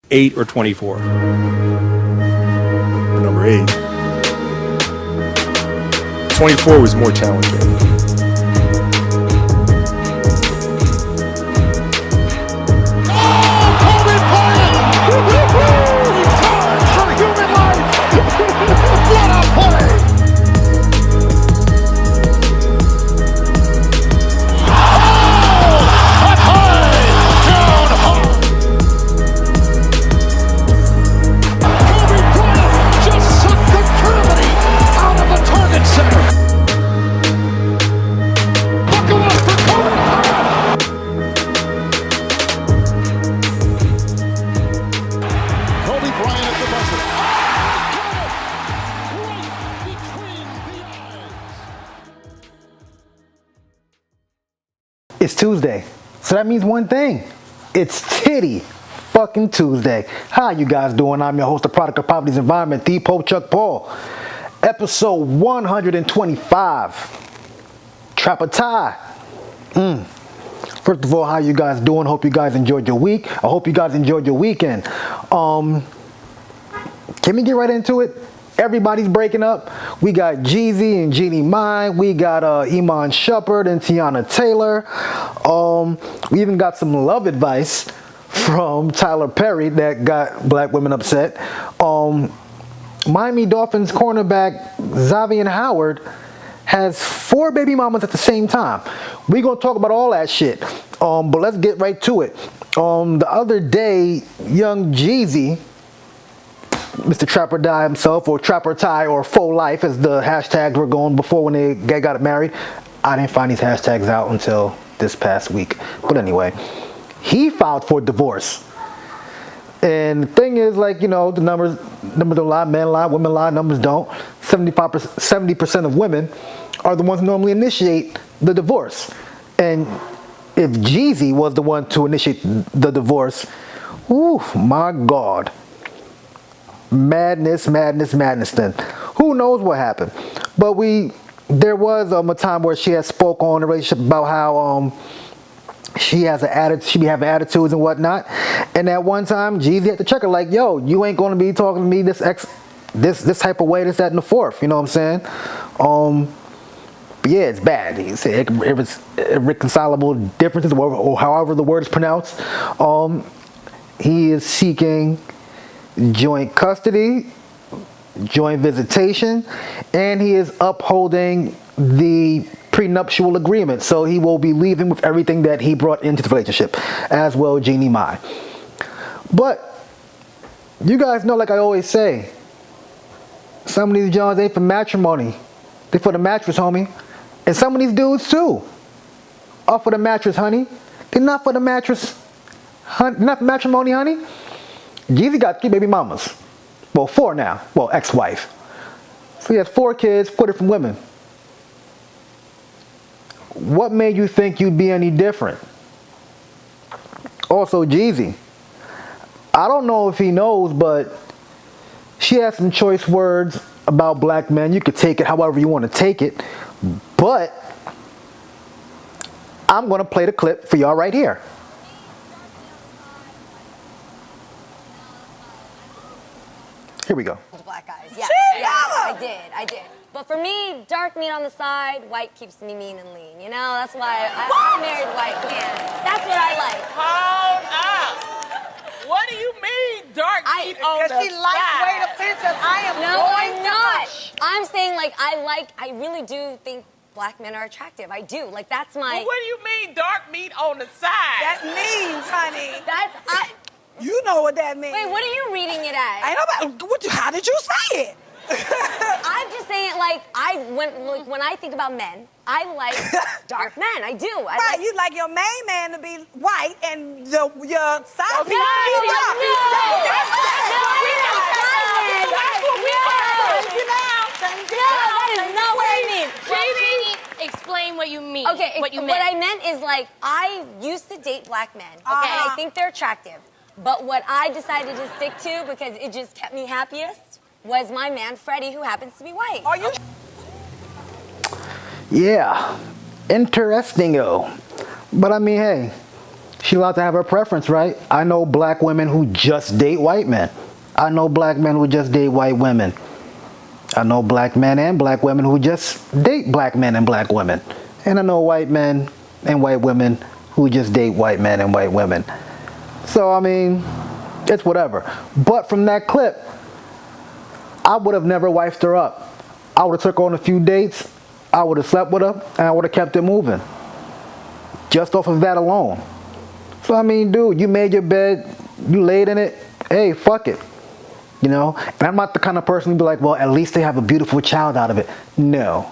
8 or 24? Number 8. 24 was more challenging. It's Tuesday, so that means one thing. It's Titty fucking Tuesday. How you guys doing? I'm your host, the product of poverty's environment, the Pope Chuck Paul. Episode 125. Trapper Tie. First of all, how you guys doing? Hope you guys enjoyed your week. I hope you guys enjoyed your weekend. Can we get right into it? Everybody's breaking up. We got Jeezy and Jeannie. We got Ma and Shumpert and Teyanna Taylor. We even got some love advice from Tyler Perry that got black women upset. Miami Dolphins cornerback Xavier Howard has 4 baby mamas at the same time. We're going to talk about all that shit. But let's get right to it. The other day, young Jeezy, Mr. Trapper Die himself, or Trapper Tie, or Faux Life, as the hashtags were going before when they got married. I didn't find these hashtags out until this past week. But anyway, he filed for divorce. And the thing is, like, you know, the numbers don't lie, men lie, women lie, numbers don't. 70% of women are the ones who normally initiate the divorce. And if Jeezy was the one to initiate the divorce, ooh, my God. Madness then. Who knows what happened? But there was a time where she had spoke on the relationship about how she has an attitude, she be having attitudes and whatnot. And at one time, Jeezy had to check her like, yo, you ain't gonna be talking to me this type of way, this, that, and the fourth. You know what I'm saying? But yeah, it's bad. He said it was irreconcilable differences, or however the word is pronounced. He is seeking joint custody, joint visitation, and he is upholding the prenuptial agreement. So he will be leaving with everything that he brought into the relationship, as well Jeannie Ma. But you guys know, like I always say, some of these Johns ain't for matrimony. They for the mattress, homie. And some of these dudes too are for the mattress, honey. They're not for the mattress, not for matrimony, honey. Jeezy got 3 baby mamas. Well, 4 now. Well, ex-wife. So he has 4 kids, 4 different women. What made you think you'd be any different? Also, Jeezy. I don't know if he knows, but she has some choice words about black men. You could take it however you want to take it. But I'm going to play the clip for y'all right here. Here we go. Black guys, yeah. I did. But for me, dark meat on the side, white keeps me mean and lean. You know, that's why I married white men. That's what I like. Hold up. What do you mean, dark meat on the side? Because she lightweight offensive. I am No, going I'm to not. push. I'm saying, like, I really do think black men are attractive. I do. Like, that's my... Well, what do you mean, dark meat on the side? That means, honey. You know what that means. Wait, what are you reading it as? How did you say it? I'm just saying, like, when I think about men, I like dark men. I do. You like your main man to be white and your side piece to be dark. That is not what I mean. Jeannie, explain what you mean. Okay, what I meant is, like, I used to date black men. Okay, I think they're attractive. But what I decided to stick to, because it just kept me happiest, was my man Freddie, who happens to be white. Are you? Yeah, interesting-o. But I mean, hey, She's allowed to have her preference, right? I know black women who just date white men. I know black men who just date white women. I know black men and black women who just date black men and black women. And I know white men and white women who just date white men and white women. So, I mean, it's whatever. But from that clip, I would have never wifed her up. I would have took her on a few dates. I would have slept with her, and I would have kept it moving. Just off of that alone. So, I mean, dude, you made your bed, you laid in it, hey, fuck it. You know? And I'm not the kind of person to be like, well, at least they have a beautiful child out of it. No.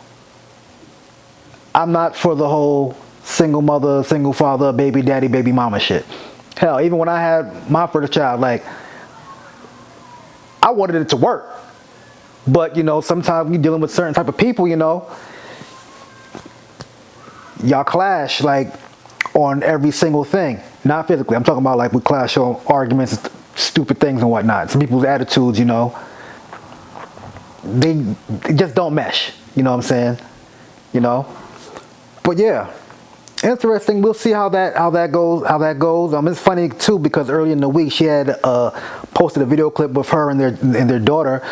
I'm not for the whole single mother, single father, baby daddy, baby mama shit. Hell, even when I had my first child, like, I wanted it to work. But, you know, sometimes when you're dealing with certain type of people, you know, y'all clash, like, on every single thing. Not physically. I'm talking about, like, we clash on arguments, stupid things and whatnot. Some people's attitudes, you know, they just don't mesh. You know what I'm saying? You know? But, yeah. Interesting. We'll see how that goes. It's funny too because early in the week she had posted a video clip with her and their daughter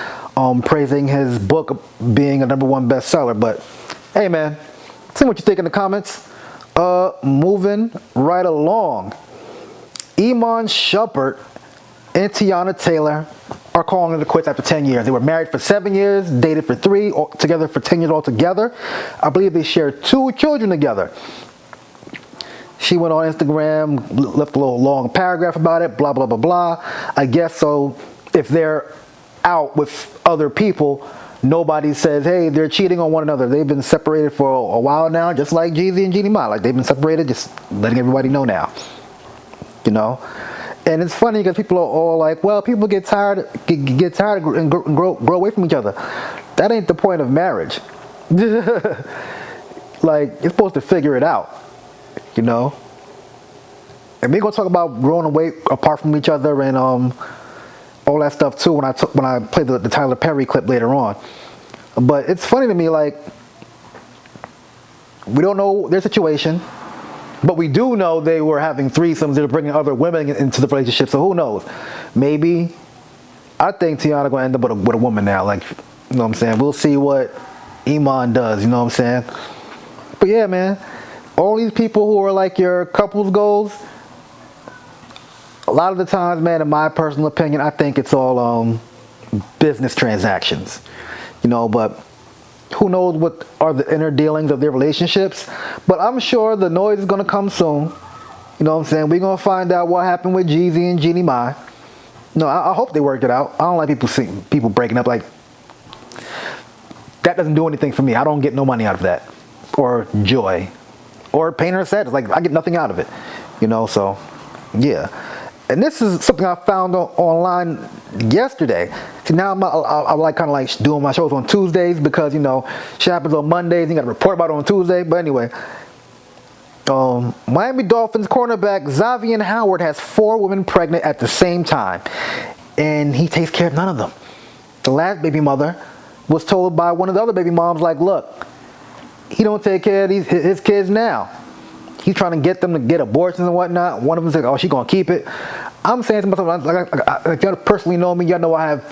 praising his book being a #1 bestseller. But hey, man, see what you think in the comments. Moving right along, Shumpert and Teyanna Taylor are calling it quits after 10 years. They were married for 7 years, dated for 3, together for 10 years altogether. I believe they share 2 children together. She went on Instagram, left a little long paragraph about it, blah, blah, blah, blah. I guess so if they're out with other people, nobody says, hey, they're cheating on one another. They've been separated for a while now, just like Jeezy and Jeannie. Like, they've been separated, just letting everybody know now. You know? And it's funny because people are all like, well, people get tired and grow away from each other. That ain't the point of marriage. Like, you're supposed to figure it out. You know, and we're gonna talk about growing away apart from each other and all that stuff too when I play the Tyler Perry clip later on. But it's funny to me, like, we don't know their situation, but we do know they were having threesomes. They're bringing other women into the relationship. So who knows? Maybe I think Teyanna gonna end up with a woman now. Like, you know what I'm saying? We'll see what Iman does. You know what I'm saying? But yeah, man. All these people who are like your couples goals, a lot of the times, man, in my personal opinion, I think it's all business transactions. You know, but who knows what are the inner dealings of their relationships. But I'm sure the noise is going to come soon. You know what I'm saying? We're going to find out what happened with Jeezy and Jeannie Ma. No, I hope they worked it out. I don't like people breaking up. Like, that doesn't do anything for me. I don't get no money out of that. Or joy. Or pain or sadness. Like, I get nothing out of it. You know, so, yeah. And this is something I found online yesterday. See, now I'm like kind of like doing my shows on Tuesdays because, you know, shit happens on Mondays. You got to report about it on Tuesday. But anyway, Miami Dolphins cornerback Xavier Howard has 4 women pregnant at the same time. And he takes care of none of them. The last baby mother was told by one of the other baby moms, like, look, he don't take care of his kids now. He's trying to get them to get abortions and whatnot. One of them said, oh, she going to keep it. I'm saying to myself, like, y'all personally know me. Y'all know I have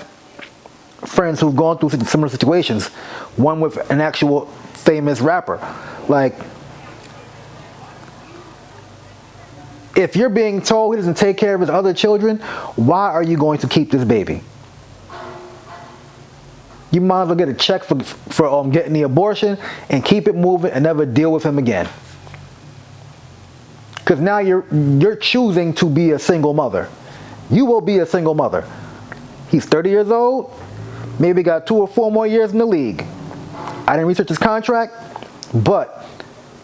friends who've gone through similar situations. One with an actual famous rapper. Like, if you're being told he doesn't take care of his other children, why are you going to keep this baby? You might as well get a check for getting the abortion and keep it moving and never deal with him again. Because now you're choosing to be a single mother. You will be a single mother. He's 30 years old, maybe got 2 or 4 more years in the league. I didn't research his contract, but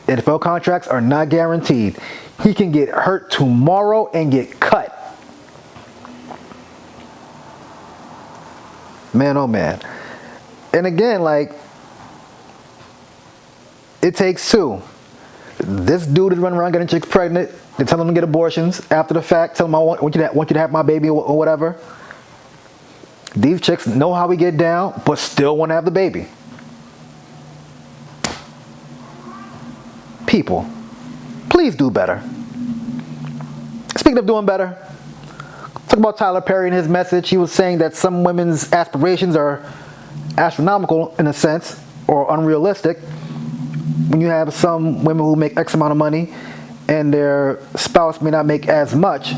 NFL contracts are not guaranteed. He can get hurt tomorrow and get cut. Man, oh man. And again, like, it takes 2. This dude is running around getting chicks pregnant. They tell them to get abortions after the fact. Tell them I want you to have my baby or whatever. These chicks know how we get down, but still want to have the baby. People, please do better. Speaking of doing better, talk about Tyler Perry and his message. He was saying that some women's aspirations are astronomical in a sense, or unrealistic. When you have some women who make X amount of money and their spouse may not make as much.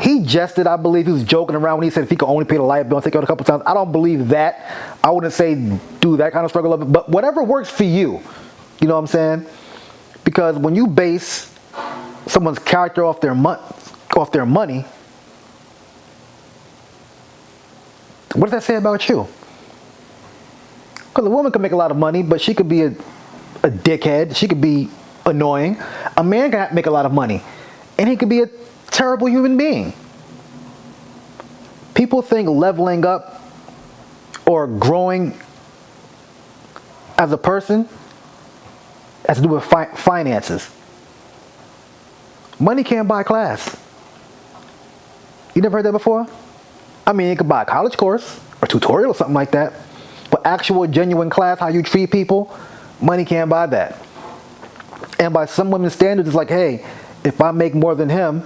He jested, I believe he was joking around when he said if he could only pay the light bill and take it out a couple times. I don't believe that. I wouldn't say do that kind of struggle of it, but whatever works for you. You know what I'm saying? Because when you base someone's character off their money, what does that say about you? Because a woman can make a lot of money, but she could be a dickhead. She could be annoying. A man can make a lot of money, and he could be a terrible human being. People think leveling up or growing as a person has to do with finances. Money can't buy class. You never heard that before? I mean, you could buy a college course or tutorial or something like that, but actual genuine class, how you treat people, money can't buy that. And by some women's standards, it's like, hey, if I make more than him,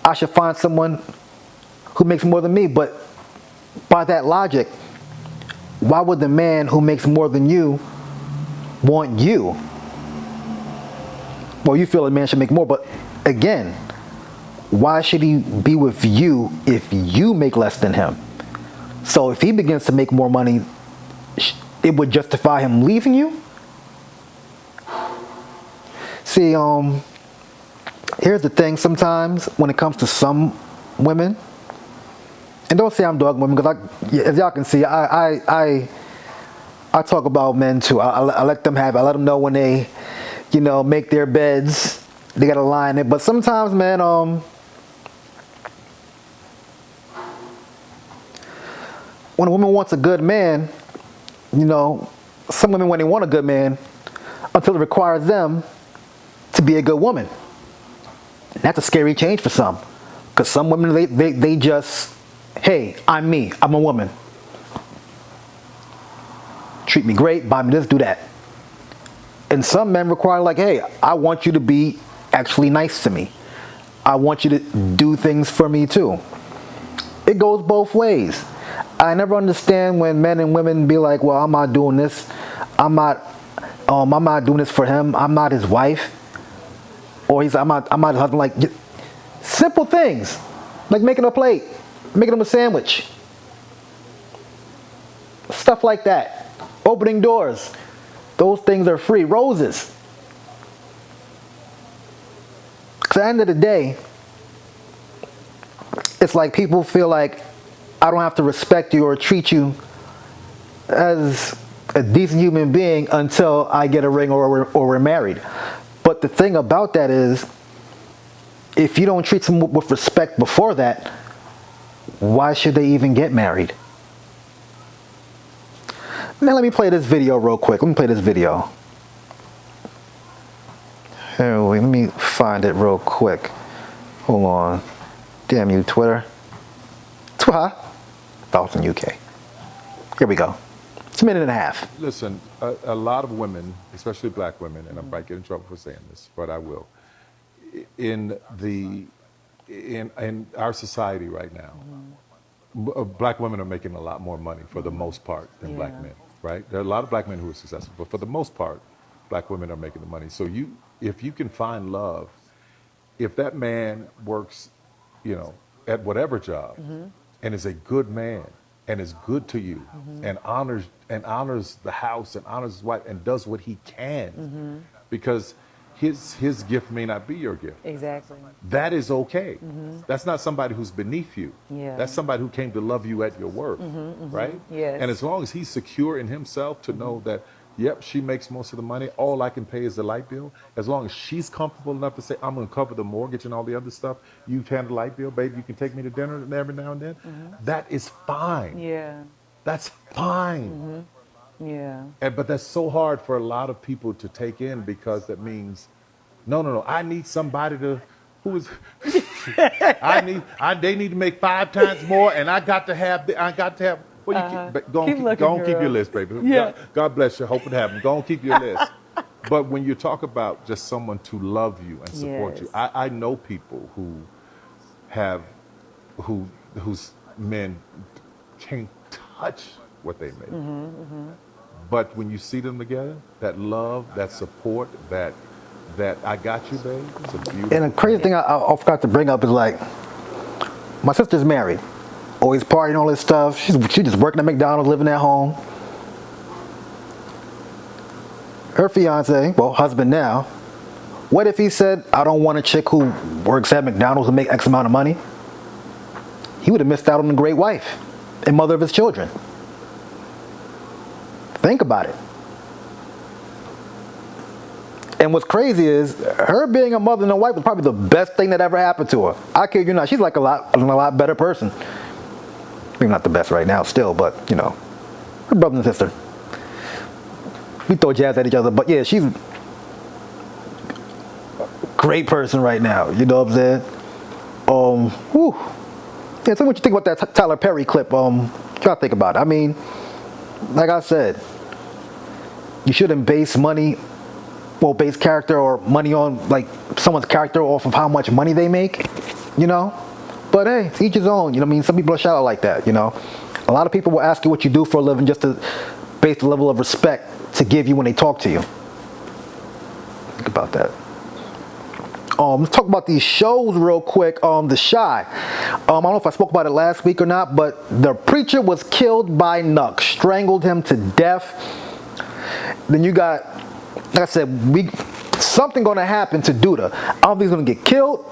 I should find someone who makes more than me. But by that logic, why would the man who makes more than you want you? Well, you feel a man should make more, but again, why should he be with you if you make less than him? So if he begins to make more money, it would justify him leaving you? See, here's the thing sometimes when it comes to some women, and don't say I'm dogging women because as y'all can see, I talk about men too. I let them have it. I let them know when they, make their beds, they gotta lie in it. But sometimes, man, when a woman wants a good man, some women when they want a good man, until it requires them to be a good woman. And that's a scary change for some. Because some women, they just, hey, I'm me, I'm a woman. Treat me great, buy me this, do that. And some men require like, hey, I want you to be actually nice to me. I want you to do things for me too. It goes both ways. I never understand when men and women be like, well, I'm not doing this. I'm not doing this for him. I'm not his wife. Or he's I'm not his husband. Like simple things, like making a plate, making him a sandwich, stuff like that. Opening doors, those things are free. Roses. 'Cause at the end of the day, it's like people feel like I don't have to respect you or treat you as a decent human being until I get a ring or we're married. But the thing about that is, if you don't treat someone with respect before that, why should they even get married? Now let me play this video real quick. Let me play this video. Here, let me find it real quick. Hold on. Damn you, Twitter. Twitter. Thoughts in UK. Here we go. It's a minute and a half. Listen, a lot of women, especially black women, and I might get in trouble for saying this, but I will. In our society right now, black women are making a lot more money for the most part than black men, right? There are a lot of black men who are successful, but for the most part, black women are making the money. So if you can find love, if that man works, at whatever job, and is a good man, and is good to you, and honors the house, and honors his wife, and does what he can, because his gift may not be your gift. Exactly. That is okay. That's not somebody who's beneath you. Yeah. That's somebody who came to love you at your worth, right? Yes. And as long as he's secure in himself to know that, yep, she makes most of the money, all I can pay is the light bill, as long as she's comfortable enough to say, I'm going to cover the mortgage and all the other stuff, you handle the light bill, baby, you can take me to dinner every now and then, that is fine. Yeah. That's fine. Yeah. But that's so hard for a lot of people to take in, because that means, no, I need somebody to, they need to make 5 times more, and I got to have, well, go on, keep your list, baby. Yeah. God bless you, hope it happens. Go on, keep your list. But when you talk about just someone to love you and support you, Yes. I know people who have, whose men can't touch what they make. But when you see them together, that love, that support, that I got you, babe, it's a beautiful And the crazy thing I forgot to bring up is like, my sister's married, always partying, all this stuff. She's just working at McDonald's, living at home. Her fiance, well, husband now, what if he said, I don't want a chick who works at McDonald's and make X amount of money? He would have missed out on a great wife and mother of his children. Think about it. And what's crazy is her being a mother and a wife was probably the best thing that ever happened to her. I kid you not, she's like a lot better person. Maybe not the best right now still, but you know, her brother and sister. We throw jabs at each other, but yeah, she's a great person right now. You know what I'm saying? Whew. Yeah, so what you think about that Tyler Perry clip? Try to think about it. I mean, like I said, you shouldn't base base character or money on like someone's character off of how much money they make, you know? But hey, it's each his own, you know what I mean? Some people are shallow like that, you know? A lot of people will ask you what you do for a living just to base the level of respect to give you when they talk to you. Think about that. Let's talk about these shows real quick. The Chi. I don't know if I spoke about it last week or not, but the preacher was killed by Nuck, strangled him to death. Then you got, like I said, something going to happen to Duda. I don't think he's going to get killed,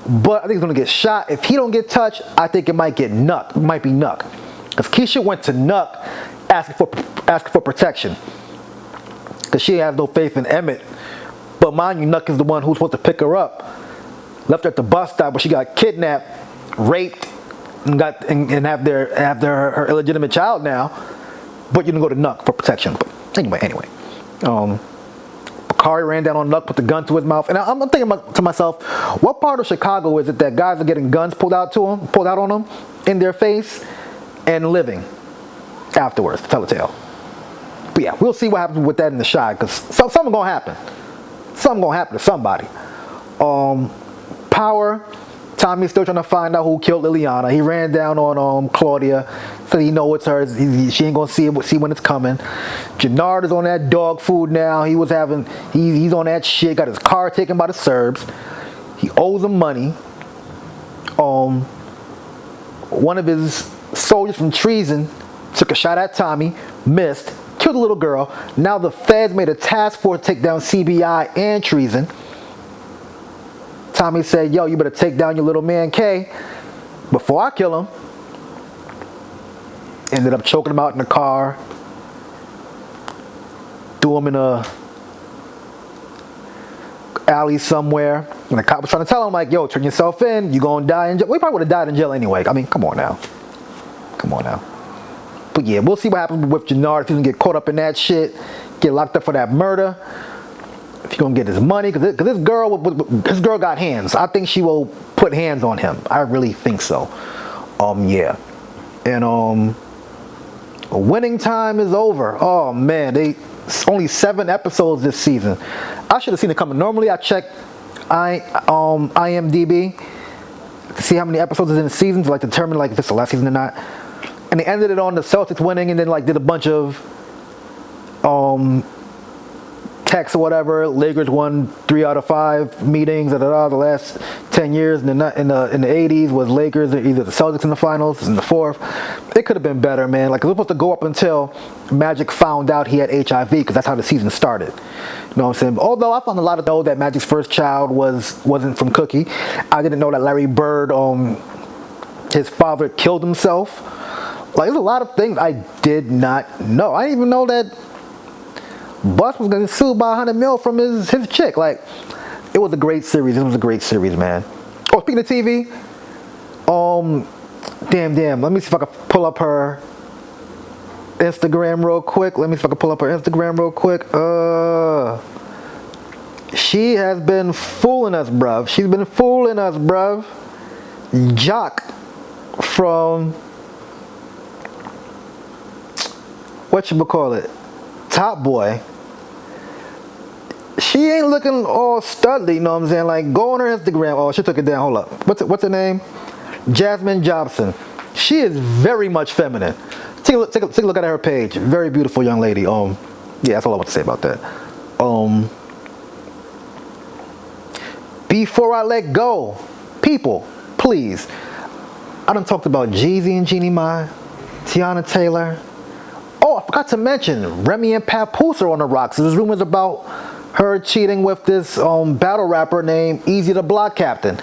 but I think he's going to get shot. If he don't get touched, I think it might get Nuck. It might be Nuck, because Keisha went to Nuck asking for protection, because she has no faith in Emmett. But mind you, Nuck is the one who's supposed to pick her up. Left her at the bus stop, but she got kidnapped, raped, and have her illegitimate child now. But you didn't go to Nuck for protection. But anyway. Bakari ran down on Nuck, put the gun to his mouth. And I'm thinking to myself, what part of Chicago is it that guys are getting guns pulled out on them, in their face, and living afterwards to tell a tale? But yeah, we'll see what happens with that in the Chi, because something gonna happen. Something gonna happen to somebody. Power. Tommy's still trying to find out who killed Liliana. He ran down on Claudia, so he know it's her. She ain't gonna see when it's coming. Jannard is on that dog food now. He's on that shit. Got his car taken by the Serbs. He owes them money. One of his soldiers from treason took a shot at Tommy, missed, killed a little girl. Now the feds made a task force to take down CBI and treason. Tommy said, yo, you better take down your little man K before I kill him. Ended up choking him out in the car. Threw him in a alley somewhere. And the cop was trying to tell him, like, yo, turn yourself in. You gonna die in jail. We probably would have died in jail anyway. I mean, come on now. But yeah, we'll see what happens with Jannard. If he can get caught up in that shit, get locked up for that murder. If he's gonna get his money, because this girl got hands. I think she will put hands on him. I really think so. Yeah. And winning time is over. Oh man, only 7 episodes this season. I should have seen it coming. Normally I check IMDb to see how many episodes is in the season to like determine like if it's the last season or not. And they ended it on the Celtics winning, and then like did a bunch of text or whatever. Lakers won 3 out of 5 meetings the last 10 years. In the 80s was Lakers, either the Celtics in the finals, in the 4th. It could have been better, man. Like it was supposed to go up until Magic found out he had HIV, because that's how the season started. You know what I'm saying? Although I found a lot of know that Magic's first child wasn't from Cookie. I didn't know that Larry Bird, his father killed himself. Like there's a lot of things I did not know. I didn't even know that Bus was getting sued by $100 million from his chick. Like, it was a great series. It was a great series, man. Oh, speaking of TV, damn. Let me see if I can pull up her Instagram real quick. She has been fooling us, bruv. Jock from whatchamacallit, Top Boy, she ain't looking all studly, you know what I'm saying? Like, go on her Instagram. Oh, she took it down. Hold up. What's her name? Jasmine Jobson. She is very much feminine. Take a look at her page. Very beautiful young lady. Yeah, that's all I want to say about that. Before I let go, people, please. I done talked about Jeezy and Jeannie Ma, Taylor Taylor. Oh, I forgot to mention Remy and Papoose are on the rocks. There's rumors about her cheating with this battle rapper named Easy the Block Captain.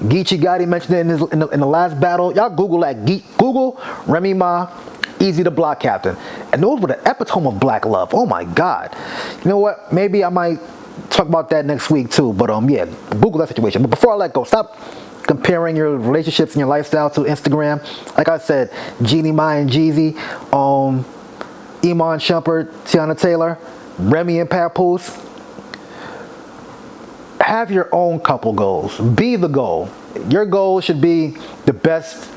Geechee Gotti mentioned it in the last battle. Y'all Google that. Google Remy Ma, Easy the Block Captain. And those were the epitome of black love. Oh my God. You know what? Maybe I might talk about that next week too. But yeah, Google that situation. But before I let go, stop comparing your relationships and your lifestyle to Instagram. Like I said, Jeannie Ma and Jeezy, Iman Shumpert, Teyanna Taylor, Remy and Papoose. Have your own couple goals. Be the goal. Your goal should be the best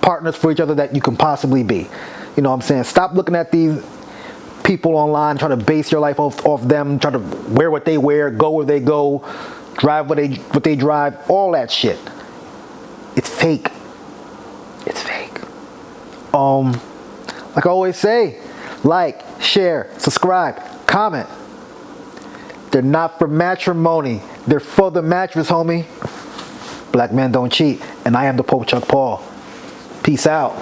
partners for each other that you can possibly be. You know what I'm saying? Stop looking at these people online, trying to base your life off them, trying to wear what they wear, go where they go, drive what they drive, all that shit. It's fake. It's fake. Like I always say, like, share, subscribe, comment. They're not for matrimony. They're for the mattress, homie. Black men don't cheat. And I am the Pope Chuck Paul. Peace out.